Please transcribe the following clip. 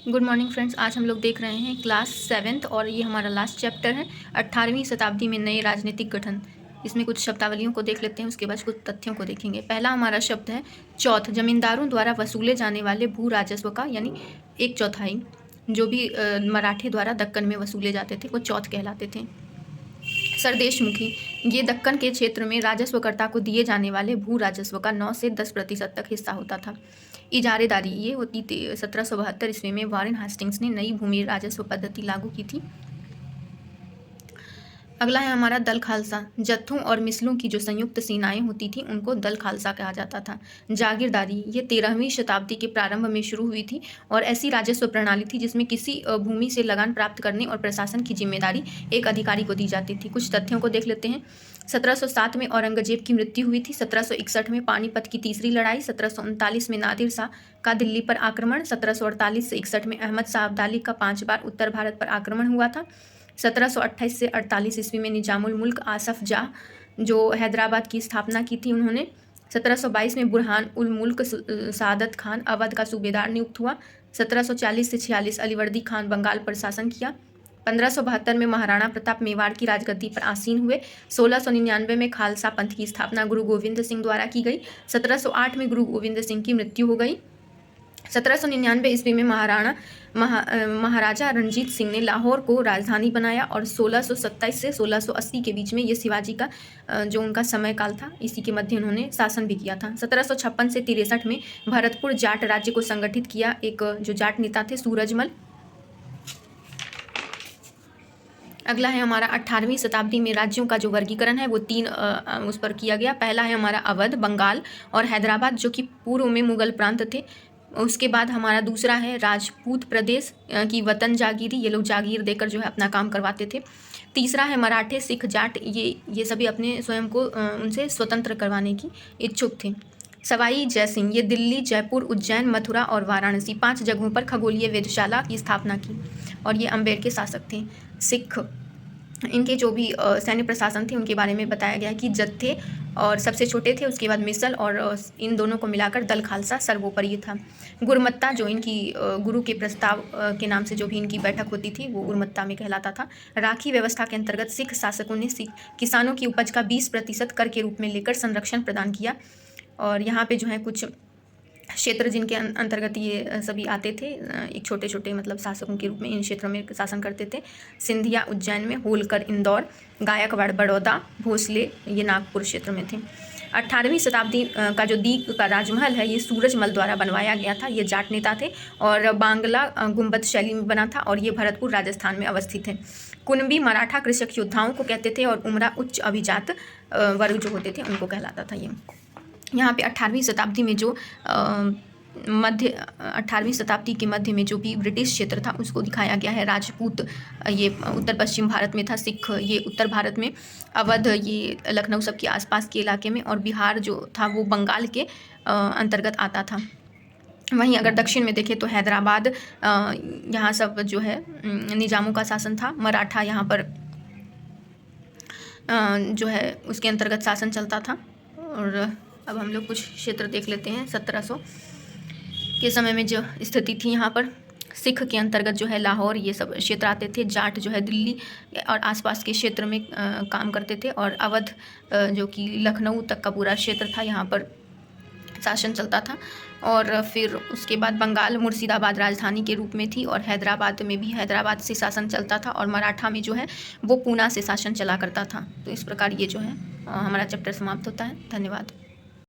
Good morning friends. आज हम लोग देख रहे हैं क्लास 7th और ये हमारा लास्ट चैप्टर है 18वीं शताब्दी में नए राजनीतिक गठन। इसमें कुछ शब्दावलियों को देख लेते हैं, उसके बाद कुछ तथ्यों को देखेंगे। पहला हमारा शब्द है चौथ। जमींदारों द्वारा वसूले जाने वाले भू राजस्व का यानी 1/4 जो भी मराठे द्वारा दक्कन में वसूले जाते थे वो चौथ कहलाते थे। सरदेशमुखी, ये दक्कन के क्षेत्र में राजस्वकर्ता को दिए जाने वाले भू राजस्व का 9 से 10% तक हिस्सा होता था। इजारेदारी, ये होती थी 1772 ईस्वी में वारेन हेस्टिंग्स ने नई भूमि राजस्व पद्धति लागू की थी। अगला है हमारा दल खालसा। जत्थों और मिसलों की जो संयुक्त सेनाएं होती थी उनको दल खालसा कहा जाता था। जागीरदारी, ये 13वीं शताब्दी के प्रारंभ में शुरू हुई थी और ऐसी राजस्व प्रणाली थी जिसमें किसी भूमि से लगान प्राप्त करने और प्रशासन की जिम्मेदारी एक अधिकारी को दी जाती थी। कुछ तथ्यों को देख लेते हैं। 1707 में औरंगजेब की मृत्यु हुई थी। 1761 में पानीपत की तीसरी लड़ाई। 1739 में नादिर शाह का दिल्ली पर आक्रमण। 1748 से 61 में अहमद शाह अब्दाली का 5 बार उत्तर भारत पर आक्रमण हुआ था। 1728 से 48 ईस्वी में निजामुल मुल्क आसफ जाह जो हैदराबाद की स्थापना की थी उन्होंने। 1722 में बुरहान उल मुल्क सादत खान अवध का सूबेदार नियुक्त हुआ। 1740 से 46 अलीवर्दी खान बंगाल पर शासन किया। 1572 में महाराणा प्रताप मेवाड़ की राजगद्दी पर आसीन हुए। 1699 में खालसा पंथ की स्थापना गुरु गोविंद सिंह द्वारा की गई। 1708 में गुरु गोविंद सिंह की मृत्यु हो गई। 1799 ईस्वी में महाराजा रणजीत सिंह ने लाहौर को राजधानी बनाया और 1627 से 1680 के बीच में ये शिवाजी का जो उनका समय काल था, इसी के मध्य उन्होंने शासन भी किया था। 1756 से 63 में भरतपुर जाट राज्य को संगठित किया एक जो जाट नेता थे सूरजमल। अगला है हमारा 18वीं शताब्दी में राज्यों का जो वर्गीकरण है वो 3 उस पर किया गया। पहला है हमारा अवध, बंगाल और हैदराबाद जो कि पूर्व में मुगल प्रांत थे। उसके बाद हमारा दूसरा है राजपूत प्रदेश की वतन जागीरी, ये लोग जागीर देकर जो है अपना काम करवाते थे। तीसरा है मराठे, सिख, जाट, ये सभी अपने स्वयं को उनसे स्वतंत्र करवाने की इच्छुक थे। सवाई जयसिंह, ये दिल्ली, जयपुर, उज्जैन, मथुरा और वाराणसी 5 जगहों पर खगोलीय वेधशाला की स्थापना की और ये अम्बेर के शासक थे। सिख, इनके जो भी सैन्य प्रशासन थे उनके बारे में बताया गया कि जत्थे और सबसे छोटे थे, उसके बाद मिसल और इन दोनों को मिलाकर दल खालसा सर्वोपरि था। गुरमत्ता, जो इनकी गुरु के प्रस्ताव के नाम से जो भी इनकी बैठक होती थी वो गुरमत्ता में कहलाता था। राखी व्यवस्था के अंतर्गत सिख शासकों ने किसानों की उपज का 20% कर के रूप में लेकर संरक्षण प्रदान किया और यहाँ पे जो है कुछ क्षेत्र जिनके अंतर्गत ये सभी आते थे, एक छोटे छोटे मतलब शासकों के रूप में इन क्षेत्रों में शासन करते थे। सिंधिया उज्जैन में, होलकर इंदौर, गायकवाड़ बड़ौदा, भोसले ये नागपुर क्षेत्र में थे। 18वीं शताब्दी का जो दीप का राजमहल है ये सूरजमल द्वारा बनवाया गया था। ये जाट नेता थे और बांग्ला गुंबद शैली में बना था और ये भरतपुर राजस्थान में अवस्थित है। कुनबी मराठा कृषक योद्धाओं को कहते थे और उमरा उच्च अभिजात वर्ग जो होते थे उनको कहलाता था। ये यहाँ पे 18वीं शताब्दी में जो 18वीं शताब्दी के मध्य में जो भी ब्रिटिश क्षेत्र था उसको दिखाया गया है। राजपूत ये उत्तर पश्चिम भारत में था, सिख ये उत्तर भारत में, अवध ये लखनऊ सब के आसपास के इलाके में और बिहार जो था वो बंगाल के अंतर्गत आता था। वहीं अगर दक्षिण में देखें तो हैदराबाद यहाँ सब जो है निजामों का शासन था। मराठा यहाँ पर जो है उसके अंतर्गत शासन चलता था। और अब हम लोग कुछ क्षेत्र देख लेते हैं। 1700 के समय में जो स्थिति थी यहाँ पर सिख के अंतर्गत जो है लाहौर ये सब क्षेत्र आते थे। जाट जो है दिल्ली और आसपास के क्षेत्र में काम करते थे और अवध जो कि लखनऊ तक का पूरा क्षेत्र था यहाँ पर शासन चलता था। और फिर उसके बाद बंगाल मुर्शिदाबाद राजधानी के रूप में थी और हैदराबाद में भी हैदराबाद से शासन चलता था और मराठा में जो है वो पूना से शासन चला करता था। तो इस प्रकार ये जो है हमारा चैप्टर समाप्त होता है। धन्यवाद।